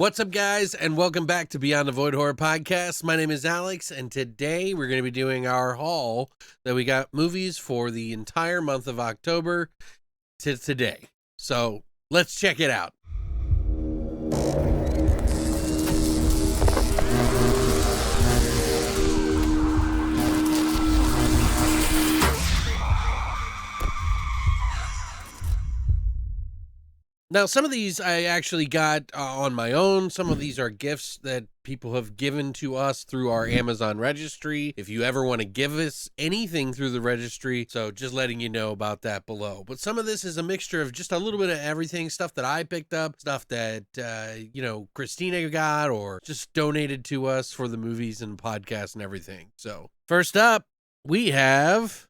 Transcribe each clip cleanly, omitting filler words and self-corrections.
What's up, guys, and welcome back to Beyond the Void Horror Podcast. My name is Alex, and today we're going to be doing our haul that we got movies for the entire month of October to today. So let's check it out. Now, some of these I actually got on my own. Some of these are gifts that people have given to us through our Amazon registry. If you ever want to give us anything through the registry, so just letting you know about that below. But some of this is a mixture of just a little bit of everything, stuff that I picked up, stuff that, Christina got or just donated to us for the movies and podcasts and everything. So first up, we have...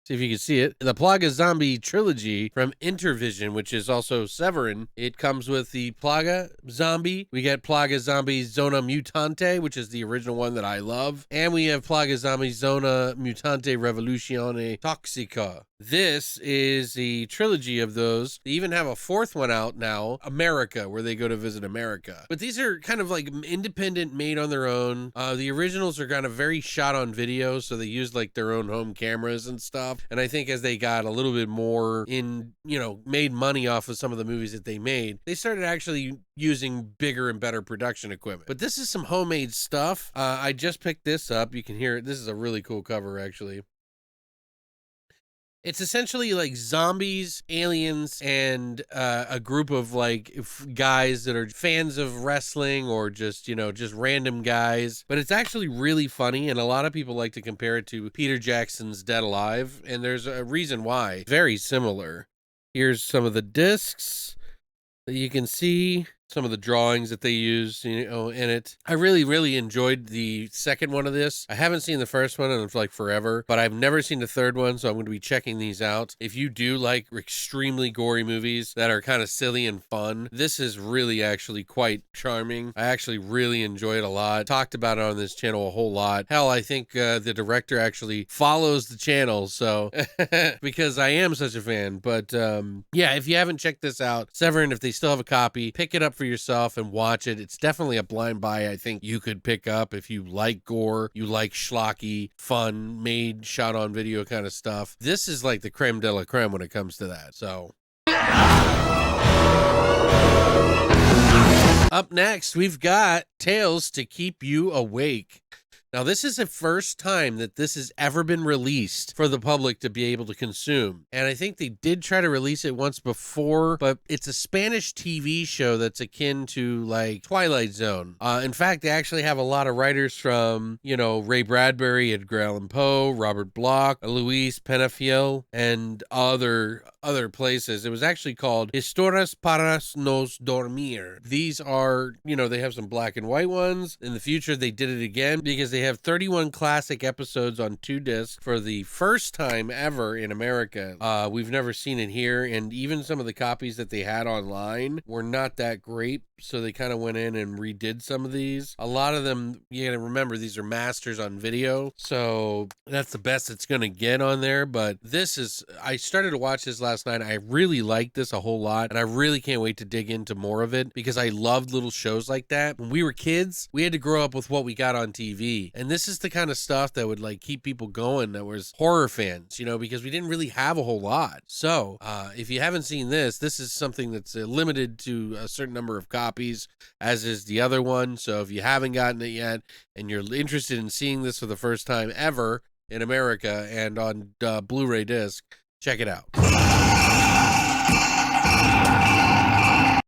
see if you can see it. The Plaga Zombie Trilogy from Intervision, which is also Severin. It comes with the Plaga Zombie. We get Plaga Zombie Zona Mutante, which is the original one that I love. And we have Plaga Zombie Zona Mutante Revoluzione Toxica. This is the trilogy of those. They even have a fourth one out now, America, where they go to visit America. But these are kind of like independent, made on their own. The originals are kind of very shot on video, so they used like their own home cameras and stuff. And I think as they got a little bit more made money off of some of the movies that they made, they started actually using bigger and better production equipment. But this is some homemade stuff. I just picked this up. You can hear it. This is a really cool cover, actually. It's essentially like zombies, aliens, and a group of like guys that are fans of wrestling or just random guys. But it's actually really funny, and a lot of people like to compare it to Peter Jackson's Dead Alive, and there's a reason why. Very similar. Here's some of the discs that you can see. Some of the drawings that they use, in it. I really, really enjoyed the second one of this. I haven't seen the first one in like forever, but I've never seen the third one, so I'm going to be checking these out. If you do like extremely gory movies that are kind of silly and fun, this is really actually quite charming. I actually really enjoy it a lot. Talked about it on this channel a whole lot. Hell, I think the director actually follows the channel, so because I am such a fan. But yeah, if you haven't checked this out, Severin, if they still have a copy, pick it up for yourself and watch it. It's definitely a blind buy I think you could pick up if you like gore, you like schlocky, fun, made, shot on video kind of stuff. This is like the creme de la creme when it comes to that. So up next, we've got Tales to Keep You Awake. Now, this is the first time that this has ever been released for the public to be able to consume. And I think they did try to release it once before, but it's a Spanish TV show that's akin to like Twilight Zone. In fact, they actually have a lot of writers from, Ray Bradbury, Edgar Allan Poe, Robert Bloch, Luis Penafiel, and other places. It was actually called Historias para nos dormir. These are, they have some black and white ones. In the future, they did it again because they have 31 classic episodes on 2 discs for the first time ever in America. We've never seen it here, and even some of the copies that they had online were not that great, so they kind of went in and redid some of these. A lot of them, you gotta remember, these are masters on video, so that's the best it's gonna get on there. But this is, I started to watch this last night. I really liked this a whole lot, and I really can't wait to dig into more of it because I loved little shows like that. When we were kids, we had to grow up with what we got on TV. And this is the kind of stuff that would like keep people going that was horror fans, because we didn't really have a whole lot. So if you haven't seen this is something that's limited to a certain number of copies, as is the other one. So if you haven't gotten it yet and you're interested in seeing this for the first time ever in America and on Blu-ray disc, check it out.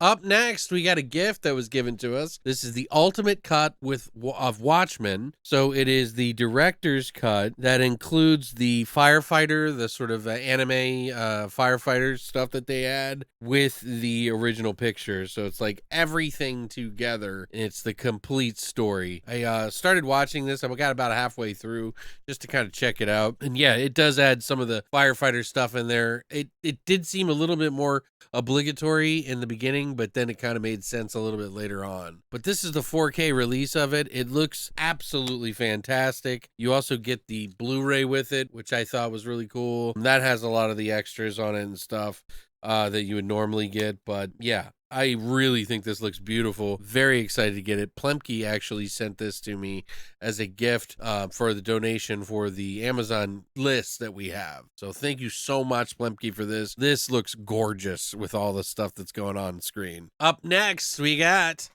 Up next, we got a gift that was given to us. This is the ultimate cut of Watchmen. So it is the director's cut that includes the firefighter, the sort of anime firefighter stuff that they had with the original picture. So it's like everything together. It's the complete story. I started watching this. I got about halfway through just to kind of check it out. And yeah, it does add some of the firefighter stuff in there. It did seem a little bit more obligatory in the beginning, but then it kind of made sense a little bit later on. But this is the 4K release of it. It looks absolutely fantastic. You also get the Blu-ray with it, which I thought was really cool. That has a lot of the extras on it and stuff that you would normally get. But yeah, I really think this looks beautiful. Very excited to get it. Plemke actually sent this to me as a gift for the donation for the Amazon list that we have. So thank you so much, Plemke, for this. This looks gorgeous with all the stuff that's going on screen. Up next, we got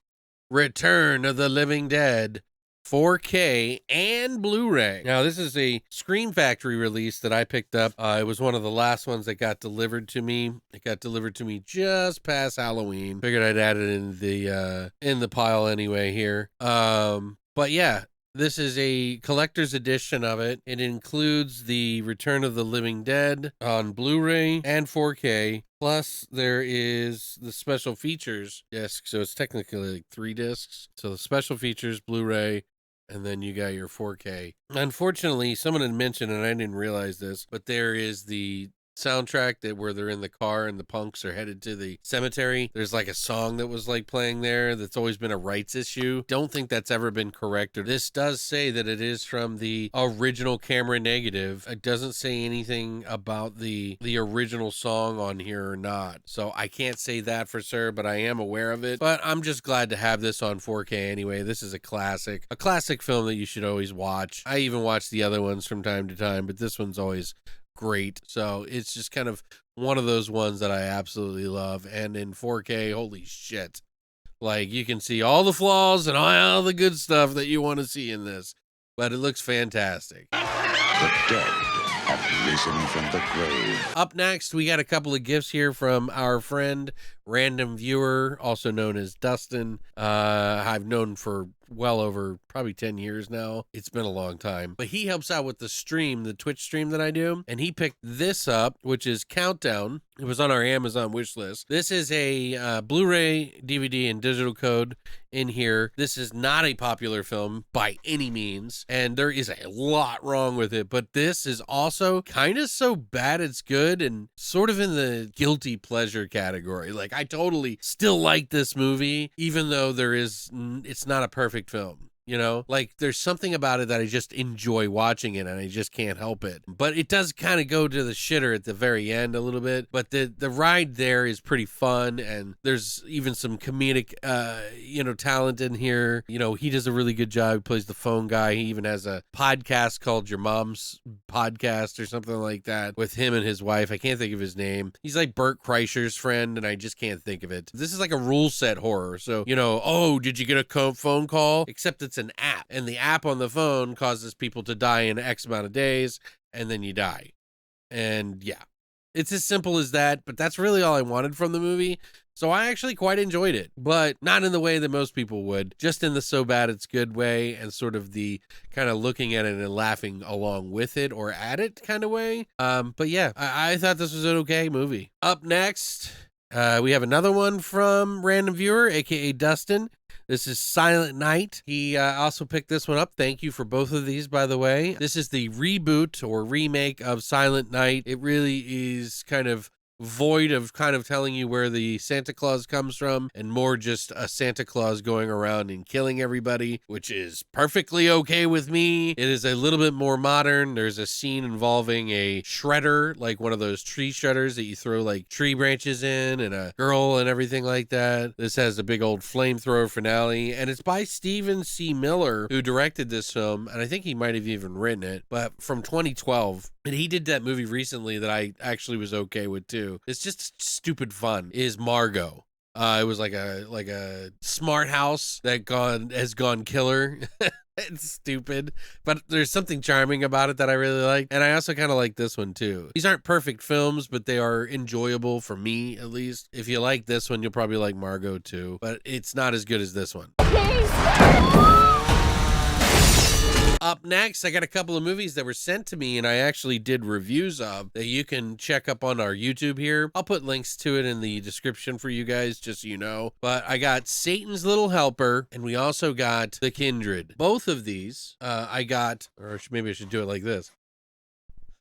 Return of the Living Dead, 4K and Blu-ray. Now, this is a Screen Factory release that I picked up. It was one of the last ones that got delivered to me. It got delivered to me just past Halloween. Figured I'd add it in the pile anyway here. But yeah, this is a collector's edition of it. It includes the Return of the Living Dead on Blu-ray and 4K. Plus, there is the special features disc. So it's technically like 3 discs. So the special features, Blu-ray, and then you got your 4K. Unfortunately, someone had mentioned, and I didn't realize this, but there is the soundtrack where they're in the car and the punks are headed to the cemetery. There's like a song that was like playing there that's always been a rights issue. Don't think that's ever been corrected. This does say that it is from the original camera negative. It doesn't say anything about the original song on here or not. So I can't say that for sure, but I am aware of it. But I'm just glad to have this on 4K anyway. This is a classic film that you should always watch. I even watch the other ones from time to time, but this one's always great. So it's just kind of one of those ones that I absolutely love. And in 4K, holy shit. Like, you can see all the flaws and all the good stuff that you want to see in this. But it looks fantastic. The dead have risen from the grave. Up next, we got a couple of gifts here from our friend, Random Viewer, also known as Dustin. I've known for well over probably 10 years now. It's been a long time. But he helps out with the stream, the Twitch stream that I do. And he picked this up, which is Countdown. It was on our Amazon wish list. This is a Blu-ray, DVD, and digital code in here. This is not a popular film by any means. And there is a lot wrong with it. But this is also kind of so bad it's good and sort of in the guilty pleasure category. Like, I totally still like this movie, even though it's not a perfect film. You know, like there's something about it that I just enjoy watching it and I just can't help it. But it does kind of go to the shitter at the very end a little bit. But the ride there is pretty fun, and there's even some comedic, talent in here. You know, he does a really good job. He plays the phone guy. He even has a podcast called Your Mom's Podcast or something like that with him and his wife. I can't think of his name. He's like Bert Kreischer's friend, and I just can't think of it. This is like a rule set horror. So, did you get a phone call? Except it's an app, and the app on the phone causes people to die in X amount of days, and then you die. And yeah, it's as simple as that, but that's really all I wanted from the movie. So I actually quite enjoyed it, but not in the way that most people would, just in the so bad it's good way, and sort of the kind of looking at it and laughing along with it or at it kind of way. But yeah, I thought this was an okay movie. Up next, we have another one from Random Viewer, aka Dustin. This is Silent Night. He also picked this one up. Thank you for both of these, by the way. This is the reboot or remake of Silent Night. It really is kind of void of kind of telling you where the Santa Claus comes from, and more just a Santa Claus going around and killing everybody, which is perfectly okay with me. It is a little bit more modern. There's a scene involving a shredder, like one of those tree shredders that you throw like tree branches in, and a girl and everything like that. This has a big old flamethrower finale, and it's by Stephen C. Miller, who directed this film, and I think he might have even written it, but from 2012. And he did that movie recently that I actually was okay with too. It's just stupid fun. Is Margot. It was like a smart house that has gone killer. It's stupid, but there's something charming about it that I really like. And I also kind of like this one too. These aren't perfect films, but they are enjoyable for me, at least. If you like this one, you'll probably like Margot too, but it's not as good as this one. Up next, I got a couple of movies that were sent to me and I actually did reviews of that you can check up on our YouTube here. I'll put links to it in the description for you guys, just so you know. But I got Satan's Little Helper, and we also got The Kindred. Both of these I got, or maybe I should do it like this.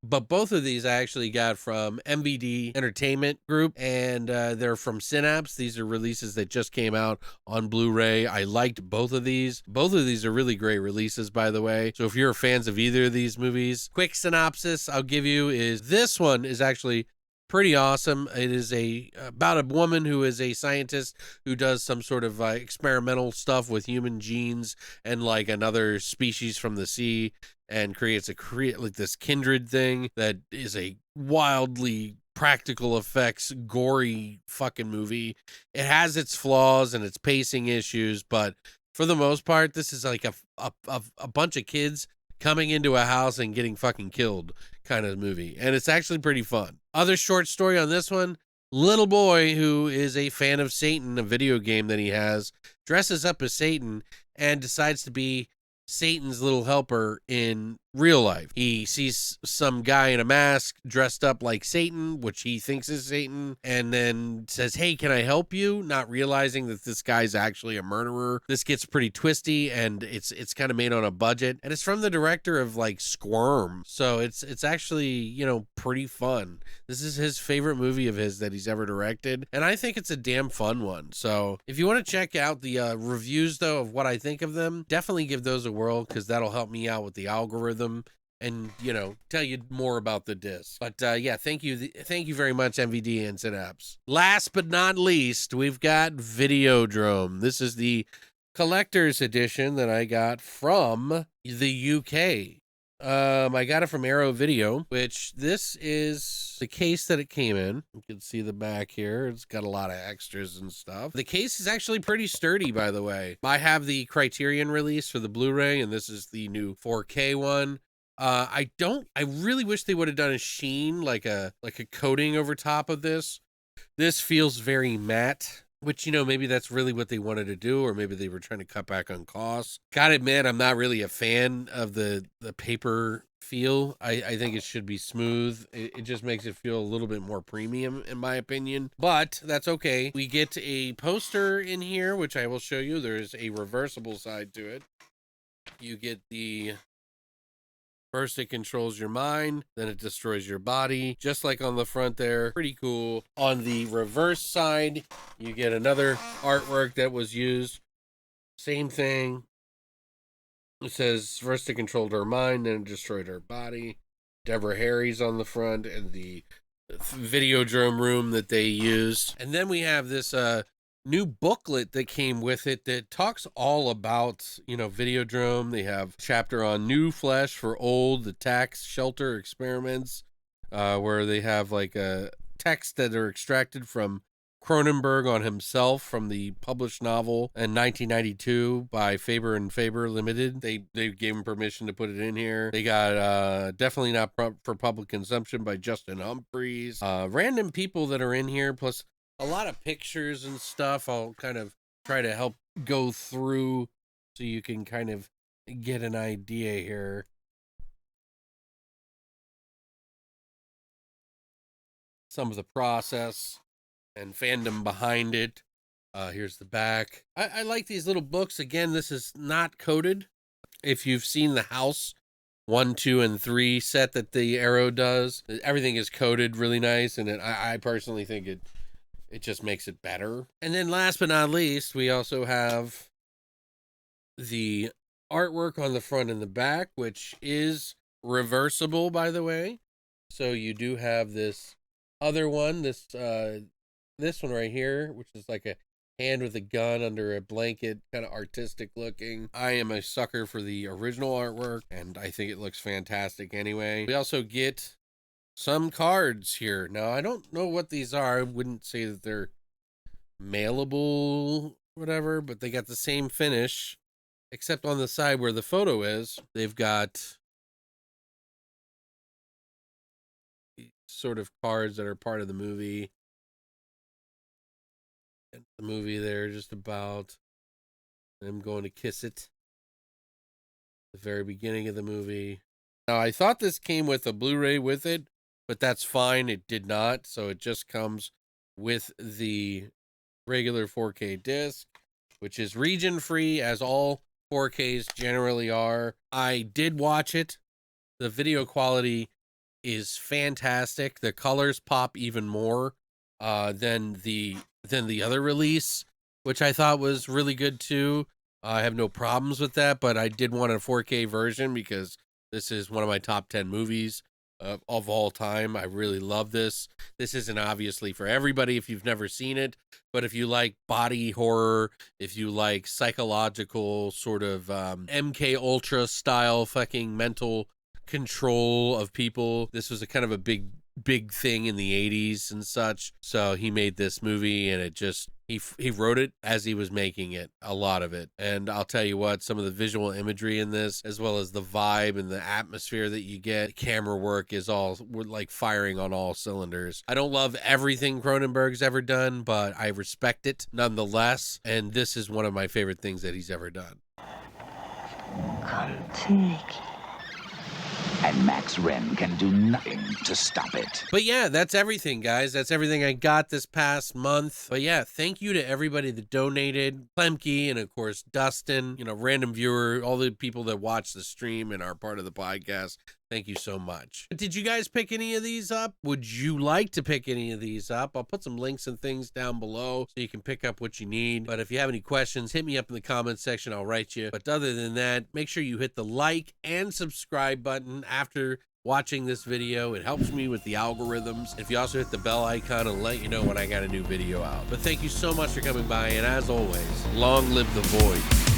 But both of these I actually got from MVD Entertainment Group, and they're from Synapse. These are releases that just came out on Blu-ray. I liked both of these. Both of these are really great releases, by the way. So if you're fans of either of these movies, quick synopsis I'll give you is this one is actually pretty awesome. It is about a woman who is a scientist who does some sort of experimental stuff with human genes and like another species from the sea, and creates like this kindred thing that is a wildly practical effects gory fucking movie. It has its flaws and its pacing issues, but for the most part, this is like a bunch of kids coming into a house and getting fucking killed kind of movie. And it's actually pretty fun. Other short story on this one, little boy who is a fan of Satan, a video game that he has, dresses up as Satan and decides to be Satan's little helper in real life. He sees some guy in a mask dressed up like Satan, which he thinks is Satan, and then says, "Hey, can I help you?" Not realizing that this guy's actually a murderer. This gets pretty twisty, and it's kind of made on a budget, and it's from the director of like Squirm, so it's actually, you know, pretty fun. This is his favorite movie of his that he's ever directed, and I think it's a damn fun one. So if you want to check out the reviews though of what I think of them, definitely give those a whirl, because that'll help me out with the algorithm and, you know, tell you more about the disc. But yeah, thank you very much, MVD and Synapse. Last but not least, we've got Videodrome. This is the collector's edition that I got from the UK. I got it from Arrow Video, which this is the case that it came in. You can see the back here. It's got a lot of extras and stuff. The case is actually pretty sturdy, by the way. I have the Criterion release for the Blu-ray, and this is the new 4K one. I really wish they would have done a sheen, like a coating over top of this. This feels very matte, which, you know, maybe that's really what they wanted to do, or maybe they were trying to cut back on costs. Gotta admit, I'm not really a fan of the paper feel. I think it should be smooth. It just makes it feel a little bit more premium, in my opinion. But that's okay. We get a poster in here, which I will show you. There's a reversible side to it. You get the... First, it controls your mind, then it destroys your body, just like on the front there. Pretty cool. On the reverse side, you get another artwork that was used. Same thing. It says, first it controlled her mind, then it destroyed her body. Deborah Harry's on the front, and the Videodrome room that they used. And then we have this new booklet that came with it that talks all about, you know, Videodrome. They have a chapter on new flesh for old, the tax shelter experiments, where they have like a text that are extracted from Cronenberg on himself from the published novel in 1992 by Faber and Faber Limited. They gave him permission to put it in here. They got Definitely Not for Public Consumption by Justin Humphreys. Random people that are in here, plus a lot of pictures and stuff. I'll kind of try to help go through so you can kind of get an idea here. Some of the process and fandom behind it. Here's the back. I like these little books. Again, this is not coded. If you've seen the House 1, 2, and 3 set that the Arrow does, everything is coded really nice, and I personally think it just makes it better. And then last but not least, we also have the artwork on the front and the back, which is reversible, by the way. So you do have this other one, this one right here, which is like a hand with a gun under a blanket, kind of artistic looking. I am a sucker for the original artwork, and I think it looks fantastic anyway. We also get some cards here. Now, I don't know what these are. I wouldn't say that they're mailable, whatever, but they got the same finish, except on the side where the photo is, they've got sort of cards that are part of the movie. And the movie there, just about them going to kiss it. The very beginning of the movie. Now, I thought this came with a Blu-ray with it, but that's fine. It did not. So it just comes with the regular 4K disc, which is region free, as all 4Ks generally are. I did watch it. The video quality is fantastic. The colors pop even more than the other release, which I thought was really good too. I have no problems with that, but I did want a 4K version because this is one of my top 10 movies. of all time. I really love this. This isn't obviously for everybody if you've never seen it, but if you like body horror, if you like psychological sort of MK Ultra style fucking mental control of people, this was a kind of a big thing in the 80s and such. So he made this movie, and it just he wrote it as he was making it, a lot of it. And I'll tell you what, some of the visual imagery in this, as well as the vibe and the atmosphere that you get, camera work is all like firing on all cylinders. I don't love everything Cronenberg's ever done, but I respect it nonetheless, and this is one of my favorite things that he's ever done. Come to Nicky. And Max Wren can do nothing to stop it. But yeah, that's everything, guys. That's everything I got this past month. But yeah, thank you to everybody that donated. Clemke, and of course, Dustin, random viewer, all the people that watch the stream and are part of the podcast. Thank you so much. Did you guys pick any of these up? Would you like to pick any of these up? I'll put some links and things down below so you can pick up what you need. But if you have any questions, hit me up in the comments section. I'll write you. But other than that, make sure you hit the like and subscribe button after watching this video. It helps me with the algorithms. If you also hit the bell icon, it'll let you know when I got a new video out. But thank you so much for coming by, and as always, long live the void.